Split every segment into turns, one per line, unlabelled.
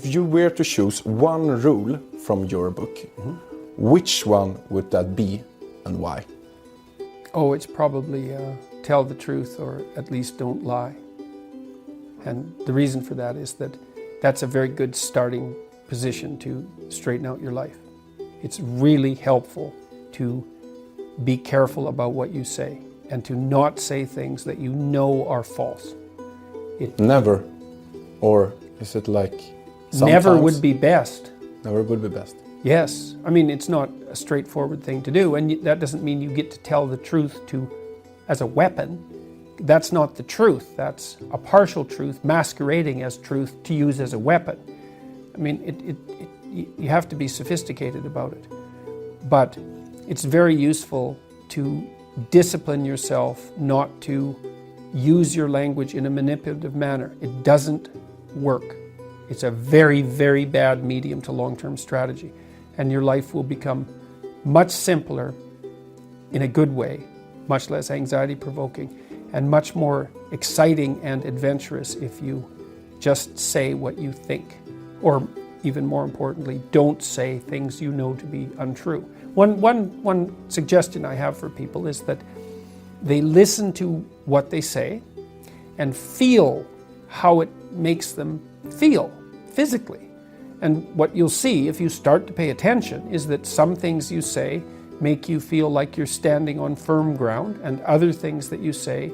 If you were to choose one rule from your book, which one would that be and why?
Oh, it's probably tell the truth, or at least don't lie. And the reason for that is that that's a very good starting position to straighten out your life. It's really helpful to be careful about what you say and to not say things that you know are false.
Never? Or is it like sometimes?
Never would be best.
Never would be best.
Yes. I mean, it's not a straightforward thing to do, and that doesn't mean you get to tell the truth as a weapon. That's not the truth. That's a partial truth masquerading as truth to use as a weapon. I mean, you have to be sophisticated about it. But it's very useful to discipline yourself not to use your language in a manipulative manner. It doesn't work. It's a very, very bad medium to long-term strategy. And your life will become much simpler in a good way, much less anxiety-provoking, and much more exciting and adventurous if you just say what you think. Or even more importantly, don't say things you know to be untrue. One suggestion I have for people is that they listen to what they say and feel how it makes them feel physically. And what you'll see if you start to pay attention is that some things you say make you feel like you're standing on firm ground, and other things that you say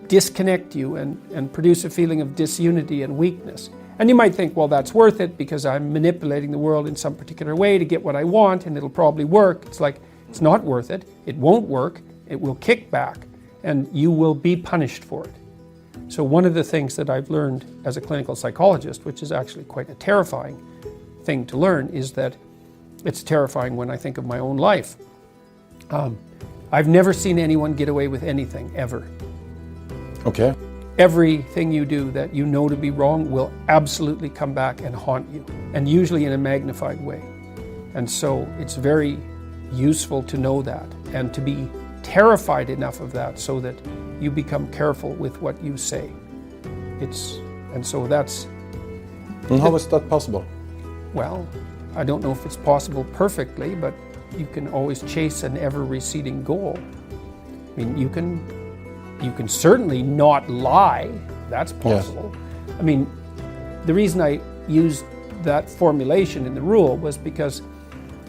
disconnect you and produce a feeling of disunity and weakness. And you might think, well, that's worth it because I'm manipulating the world in some particular way to get what I want and it'll probably work. It's like, it's not worth it. It won't work. It will kick back and you will be punished for it. So one of the things that I've learned as a clinical psychologist, which is actually quite a terrifying thing to learn, is that it's terrifying when I think of my own life. I've never seen anyone get away with anything, ever.
Okay.
Everything you do that you know to be wrong will absolutely come back and haunt you, and usually in a magnified way. And so it's very useful to know that and to be terrified enough of that so that you become careful with what you say. And how is that possible? Well, I don't know if it's possible perfectly, but you can always chase an ever-receding goal. I mean, you can certainly not lie. That's possible. Yes. I mean, the reason I used that formulation in the rule was because,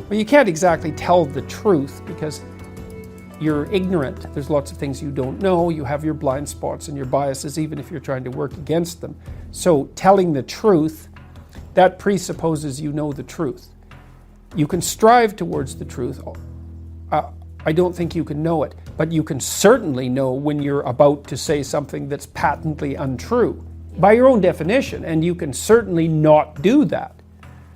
well, you can't exactly tell the truth because you're ignorant. There's lots of things you don't know. You have your blind spots and your biases, even if you're trying to work against them. So telling the truth, that presupposes you know the truth. You can strive towards the truth. I don't think you can know it, but you can certainly know when you're about to say something that's patently untrue by your own definition, and you can certainly not do that.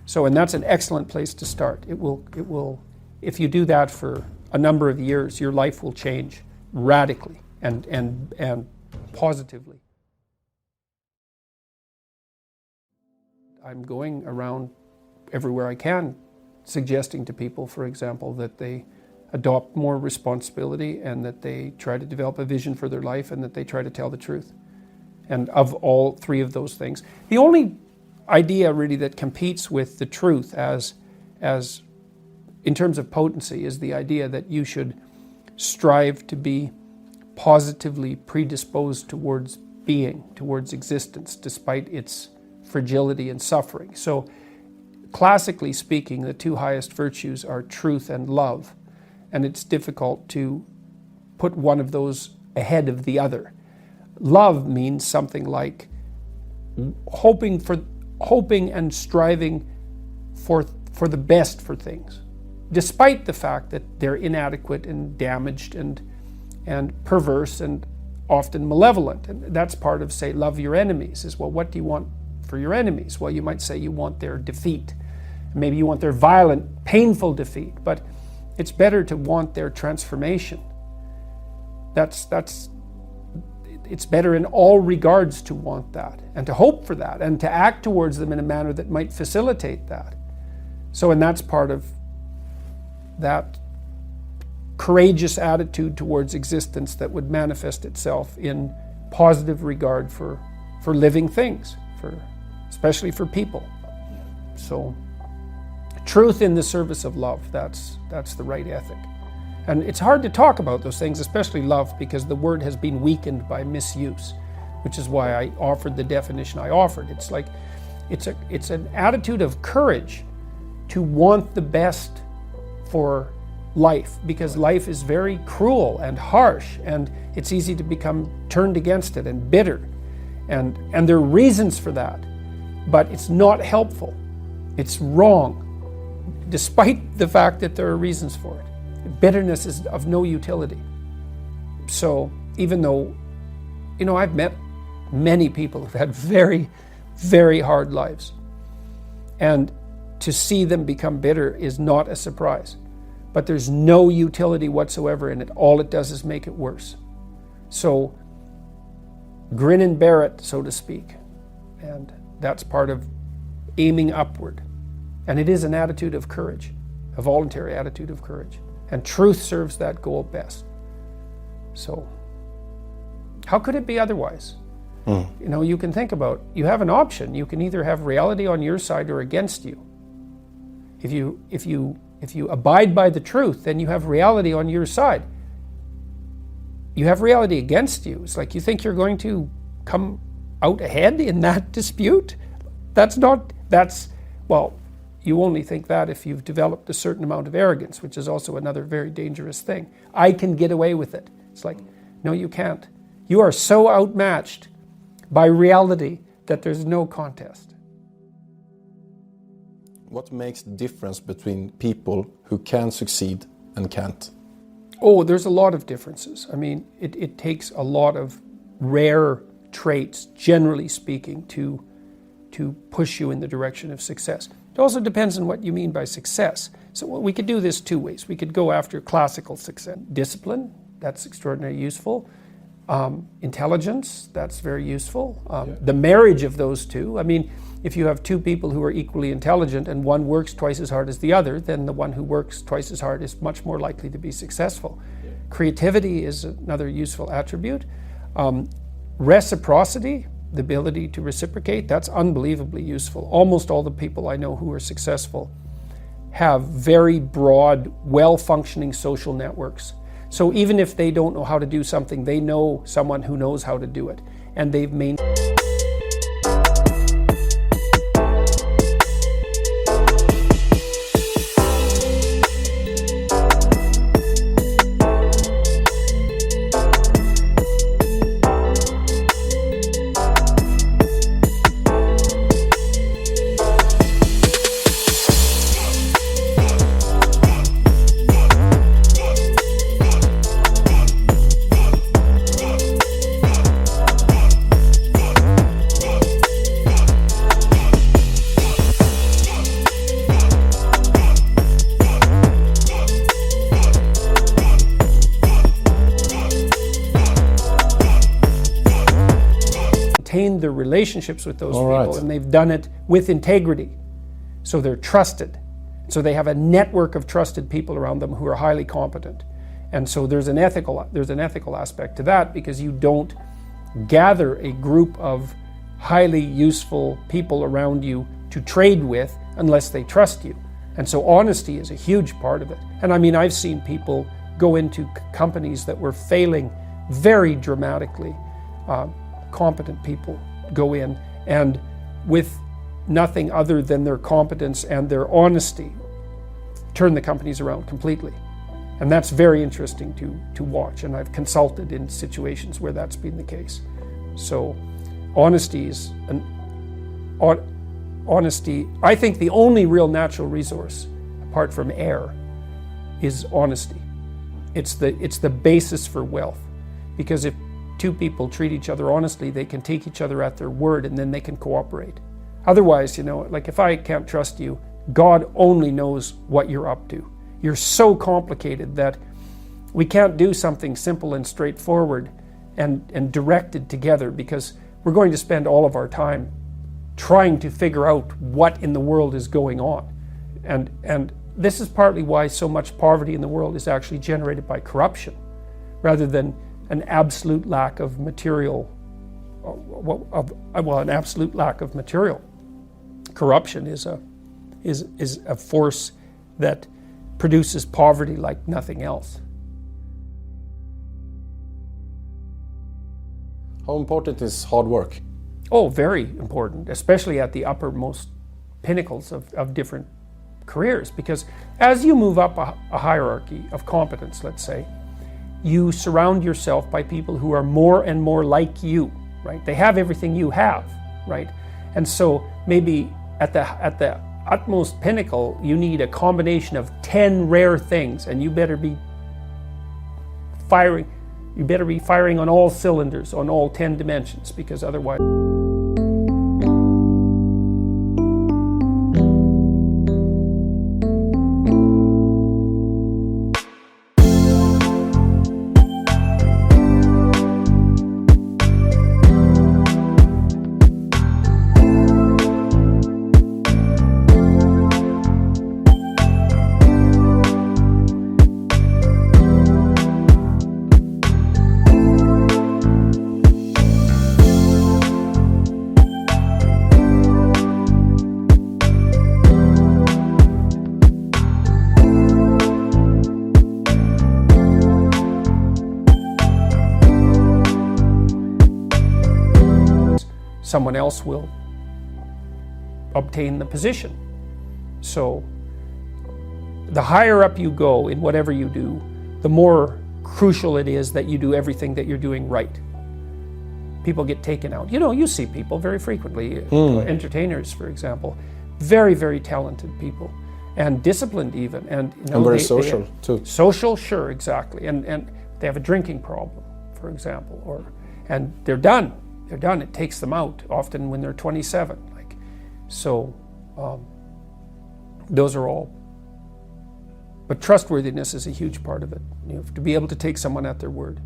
So, and that's an excellent place to start. It will, if you do that for a number of years, your life will change radically and positively. I'm going around everywhere I can suggesting to people, for example, that they adopt more responsibility and that they try to develop a vision for their life and that they try to tell the truth. And of all three of those things, the only idea really that competes with the truth as in terms of potency is the idea that you should strive to be positively predisposed towards being, towards existence, despite its fragility and suffering. So classically speaking, the two highest virtues are truth and love. And it's difficult to put one of those ahead of the other. Love means something like hoping and striving for the best for things, despite the fact that they're inadequate and damaged and perverse and often malevolent. And that's part of, say, love your enemies, is, well, what do you want for your enemies? Well, you might say you want their defeat. Maybe you want their violent, painful defeat, but it's better to want their transformation. It's better in all regards to want that and to hope for that and to act towards them in a manner that might facilitate that. So, and that's part of that courageous attitude towards existence that would manifest itself in positive regard for living things, for especially for people. So truth in the service of love, that's the right ethic. And it's hard to talk about those things, especially love, because the word has been weakened by misuse, which is why I offered the definition I offered. It's like, it's an attitude of courage to want the best for life, because life is very cruel and harsh, and it's easy to become turned against it and bitter. And there are reasons for that, but it's not helpful. It's wrong, despite the fact that there are reasons for it. Bitterness is of no utility. So even though, I've met many people who've had very, very hard lives, and to see them become bitter is not a surprise. But there's no utility whatsoever in it. All it does is make it worse. So grin and bear it, so to speak. And that's part of aiming upward. And it is an attitude of courage, a voluntary attitude of courage. And truth serves that goal best. So how could it be otherwise? You can think about, you have an option. You can either have reality on your side or against you. If you abide by the truth, then you have reality on your side. You have reality against you. It's like, you think you're going to come out ahead in that dispute? You only think that if you've developed a certain amount of arrogance, which is also another very dangerous thing. I can get away with it. It's like, no, you can't. You are so outmatched by reality that there's no contest.
What makes the difference between people who can succeed and can't?
Oh, there's a lot of differences. I mean, it takes a lot of rare traits, generally speaking, to push you in the direction of success. It also depends on what you mean by success. So we could do this two ways. We could go after classical success. Discipline, that's extraordinarily useful. Intelligence, that's very useful. The marriage of those two, I mean, if you have two people who are equally intelligent and one works twice as hard as the other, then the one who works twice as hard is much more likely to be successful. Creativity is another useful attribute. Reciprocity, the ability to reciprocate, that's unbelievably useful. Almost all the people I know who are successful have very broad, well-functioning social networks. So even if they don't know how to do something, they know someone who knows how to do it. And they've maintained. Their relationships with those people, and they've done it with integrity. So they're trusted. So they have a network of trusted people around them who are highly competent. And so there's an ethical aspect to that, because you don't gather a group of highly useful people around you to trade with unless they trust you. And so honesty is a huge part of it. And I mean, I've seen people go into companies that were failing very dramatically. Competent people go in, and with nothing other than their competence and their honesty, turn the companies around completely. And that's very interesting to watch, and I've consulted in situations where that's been the case. So honesty is I think the only real natural resource, apart from air, is honesty. It's the basis for wealth, because if two people treat each other honestly, they can take each other at their word, and then they can cooperate. Otherwise, like if I can't trust you, God only knows what you're up to. You're so complicated that we can't do something simple and straightforward and directed together, because we're going to spend all of our time trying to figure out what in the world is going on. And this is partly why so much poverty in the world is actually generated by corruption, rather than an absolute lack of material, an absolute lack of material corruption is a force that produces poverty like nothing else.
How important is hard work?
Oh, very important, especially at the uppermost pinnacles of different careers, because as you move up a hierarchy of competence, let's say, you surround yourself by people who are more and more like you, right? They have everything you have, right? And so maybe at the utmost pinnacle, you need a combination of 10 rare things, and you better be firing on all cylinders, on all 10 dimensions, because otherwise... someone else will obtain the position. So the higher up you go in whatever you do, the more crucial it is that you do everything that you're doing right. People get taken out. You know, you see people very frequently, entertainers, for example, very, very talented people, and disciplined even. And, you know,
very social too.
Social, sure, exactly. And they have a drinking problem, for example, and they're done. They're done. It takes them out, often when they're 27. Those are all. But trustworthiness is a huge part of it. You know, to be able to take someone at their word.